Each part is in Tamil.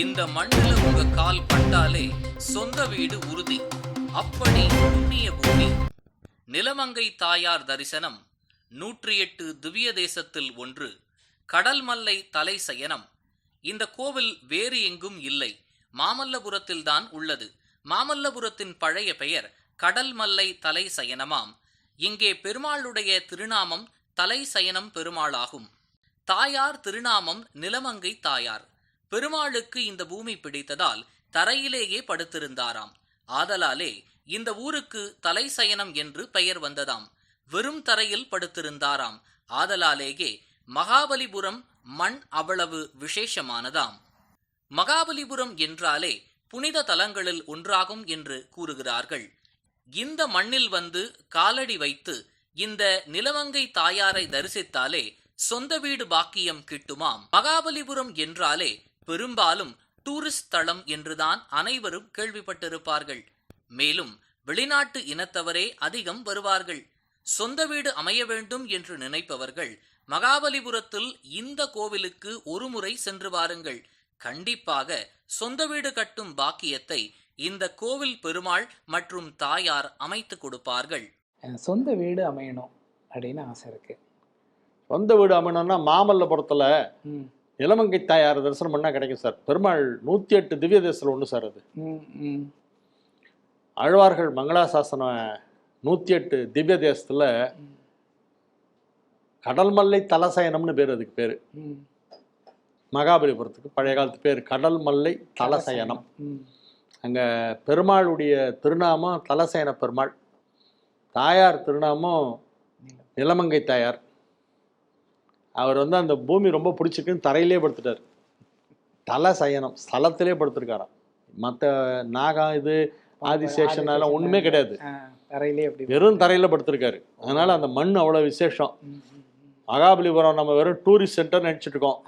இந்த மண்ணுல உங்க கால் பட்டாலே சொந்த வீடு உறுதி. அப்படி புண்ணிய பூமி. நிலமங்கை தாயார் தரிசனம் 108 திவ்ய தேசத்தில் ஒன்று. கடல் மல்லை தலை சயனம். இந்த கோவில் வேறு எங்கும் இல்லை, மாமல்லபுரத்தில்தான் உள்ளது. மாமல்லபுரத்தின் பழைய பெயர் கடல் மல்லை தலை சயனமாம். இங்கே பெருமாளுடைய திருநாமம் தலை சயனம் பெருமாளாகும். தாயார் திருநாமம் நிலமங்கை தாயார். பெருமாளுக்கு இந்த பூமி பிடித்ததால் தரையிலேயே படுத்திருந்தாராம். ஆதலாலே இந்த ஊருக்கு தலை சயனம் என்று பெயர் வந்ததாம். வெறும் தரையில் படுத்திருந்தாராம். ஆதலாலேயே மகாபலிபுரம் மண் அவ்வளவு விசேஷமானதாம். மகாபலிபுரம் என்றாலே புனித தலங்களில் ஒன்றாகும் என்று கூறுகிறார்கள். இந்த மண்ணில் வந்து காலடி வைத்து இந்த நிலமங்கை தாயாரை தரிசித்தாலே சொந்த வீடு பாக்கியம் கிட்டுமாம். மகாபலிபுரம் என்றாலே பெரும்பாலும் டூரிஸ்ட் தளம் என்றுதான் அனைவரும் கேள்விப்பட்டிருப்பார்கள். மேலும் வெளிநாட்டு இனத்தவரே அதிகம் வருவார்கள். சொந்த வீடு அமைய வேண்டும் என்று நினைப்பவர்கள் மகாபலிபுரத்தில் இந்த கோவிலுக்கு ஒரு முறை சென்று வாருங்கள். கண்டிப்பாக சொந்த வீடு கட்டும் பாக்கியத்தை இந்த கோவில் பெருமாள் மற்றும் தாயார் அமைத்து கொடுப்பார்கள். சொந்த வீடு அமையணும் அப்படின்னு ஆசை இருக்கு. சொந்த வீடு அமையணும்னா மாமல்லபுரத்தில் நிலமங்கை தாயார் தரிசனம் பண்ணால் கிடைக்கும் சார். பெருமாள் 108 திவ்ய தேசத்தில் ஒன்று சார். அது ஆழ்வார்கள் மங்களாசாசன 108 திவ்ய தேசத்தில் கடல் மல்லை தலசயனம்னு பேர். அதுக்கு பேர் மகாபலிபுரத்துக்கு பழைய காலத்து பேர் கடல் மல்லை தலசயனம். அங்கே பெருமாளுடைய திருநாமம் தலசயன பெருமாள், தாயார் திருநாமம் நிலமங்கை தாயார். அவர் வந்து அந்த பூமி ரொம்ப பிடிச்சிருக்குன்னு தரையிலே படுத்துட்டார். தலை சயனம் ஸ்தலத்திலே படுத்திருக்காராம். மற்ற நாகம் இது ஆதிசேஷன் அதெல்லாம் ஒன்றுமே கிடையாது, வெறும் தரையில் படுத்திருக்காரு. அதனால அந்த மண் அவ்வளோ விசேஷம். மகாபலிபுரம் நம்ம வெறும் டூரிஸ்ட் சென்டர் நினச்சிட்டு இருக்கோம்.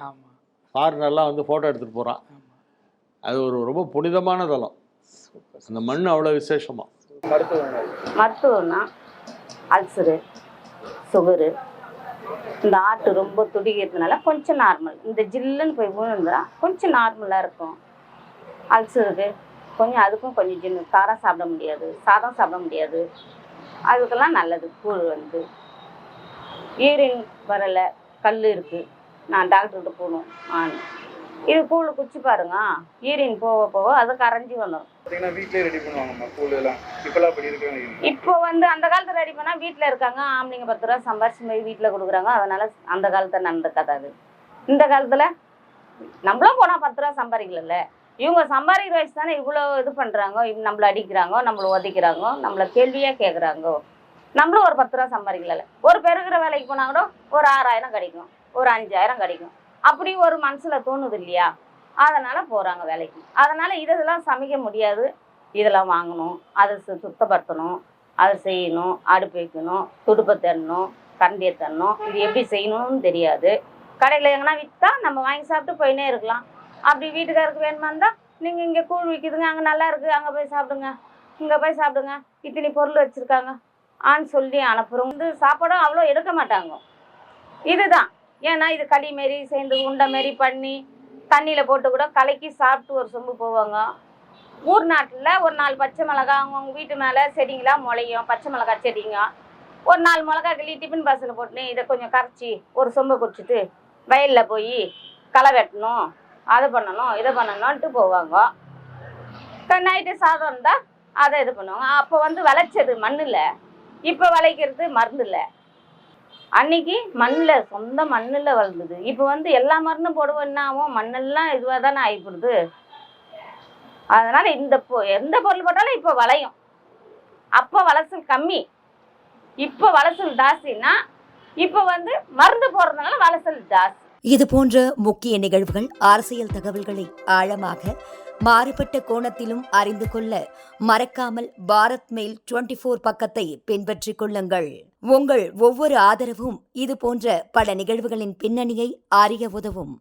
ஃபாரினர்லாம் வந்து ஃபோட்டோ எடுத்துகிட்டு போகிறான். அது ஒரு ரொம்ப புனிதமான தலம். அந்த மண் அவ்வளோ விசேஷமா. மருத்துவம்னா அல்சரு, சுகரு, இந்த ஆட்டு ரொம்ப துடிக்கிறதுனால கொஞ்சம் நார்மல். இந்த ஜில்லுன்னு போய் விழுந்தா கொஞ்சம் நார்மலாக இருக்கும். அல்சருக்கு கொஞ்சம், அதுக்கும் கொஞ்சம் ஜில்லு. காரம் சாப்பிட முடியாது, சாதம் சாப்பிட முடியாது. அதுக்கெல்லாம் நல்லது கூழ். வந்து யூரின் வரலை, கல் இருக்குது, நான் டாக்டர்கிட்ட போகணும். இது கூழ் குச்சி பாருங்க, யூரின் போக போக அது கரைஞ்சி வந்துடும். இப்போ வந்து அந்த காலத்துல ரெடி பண்ணா வீட்டில் இருக்காங்க ஆம்பளைங்க 10 ரூபா சம்பாரிச்சு போய் வீட்டில் கொடுக்குறாங்க. அதனால அந்த காலத்தில் நடந்த கதை அது. இந்த காலத்தில் நம்மளும் போனால் 10 ரூபா சம்பாதிக்கல. இவங்க சம்பாதிக்கிற வயசு தானே இவ்வளோ இது பண்ணுறாங்க. நம்மளை அடிக்கிறாங்க, நம்மளை உதைக்கிறாங்க, நம்மளை கேள்வியாக கேட்குறாங்க. நம்மளும் ஒரு 10 ரூபா சம்பாதிக்கல. ஒரு பெருகிற வேலைக்கு போனால் கூட ஒரு 6000 கிடைக்கும், ஒரு 5000 கிடைக்கும். அப்படி ஒரு மனசில் தோணுது இல்லையா? அதனால் போகிறாங்க வேலைக்கு. அதனால் இதெல்லாம் சமைக்க முடியாது. இதெல்லாம் வாங்கணும், அதை சுத்தப்படுத்தணும், அதை செய்யணும், அடுப்பு வைக்கணும், துடுப்பை தரணும், கரண்டியை தரணும். இது எப்படி செய்யணும்னு தெரியாது. கடையில் எங்கன்னா விற்றா நம்ம வாங்கி சாப்பிட்டு போயினே இருக்கலாம். அப்படி வீட்டுக்காருக்கு வேணுமா இருந்தால் நீங்கள் இங்கே கூழ் விற்கிதுங்க, அங்கே நல்லா இருக்குது, அங்கே போய் சாப்பிடுங்க, இங்கே போய் சாப்பிடுங்க, இத்தனை பொருள் வச்சுருக்காங்க ஆன்னு சொல்லி அனுப்புகிறோம். வந்து சாப்பாடும் அவ்வளோ எடுக்க மாட்டாங்க. இதுதான் ஏன்னா இது களி மாரி சேர்ந்து உண்டை மாரி பண்ணி தண்ணியில் போட்டு கூட கலக்கி சாப்பிட்டு ஒரு சொம்பு போவாங்க. ஊர் நாட்டில் ஒரு 4 பச்சை மிளகா அவங்கவுங்க வீட்டு மேலே செடிங்களாம் முளையும். பச்சை மிளகா செடிங்க ஒரு 4 மிளகா கிள்ளி டிஃபன் பாக்ஸில் போட்டுன்னு இதை கொஞ்சம் கரைச்சி ஒரு சொம்பை குடிச்சிட்டு வயலில் போய் களை வெட்டணும், அதை பண்ணணும், இதை பண்ணணும்ன்ட்டு போவாங்க. நைட்டு சாதம் இருந்தால் அதை இது பண்ணுவாங்க. அப்போ வந்து விளைச்சது மண்ணில், இப்போ விளைக்கிறது மருந்தில். அன்னைக்கு மண்ணில், சொந்த மண்ணில் வளர்ந்தது. இப்போ வந்து எல்லா மருந்தும் போடுவோம், என்ன ஆகும், மண்ணெல்லாம் இதுவாக தானே ஆகிப்படுது. அதனால் எந்த பொருள் போட்டாலும் இப்போ விளையும். அப்போ விளைச்சல் கம்மி, இப்போ விளைச்சல் ஜாஸ்தின்னா இப்போ வந்து மருந்து போடுறதுனால விளைச்சல் ஜாஸ்தி. இது போன்ற முக்கிய நிகழ்வுகள், அரசியல் தகவல்களை ஆழமாக மாறுபட்ட கோணத்திலும் அறிந்து கொள்ள மறக்காமல் பாரத் மெயில் 24 பக்கத்தை பின்பற்றிக் கொள்ளுங்கள். உங்கள் ஒவ்வொரு ஆதரவும் இது போன்ற பல நிகழ்வுகளின் பின்னணியை அறிய உதவும்.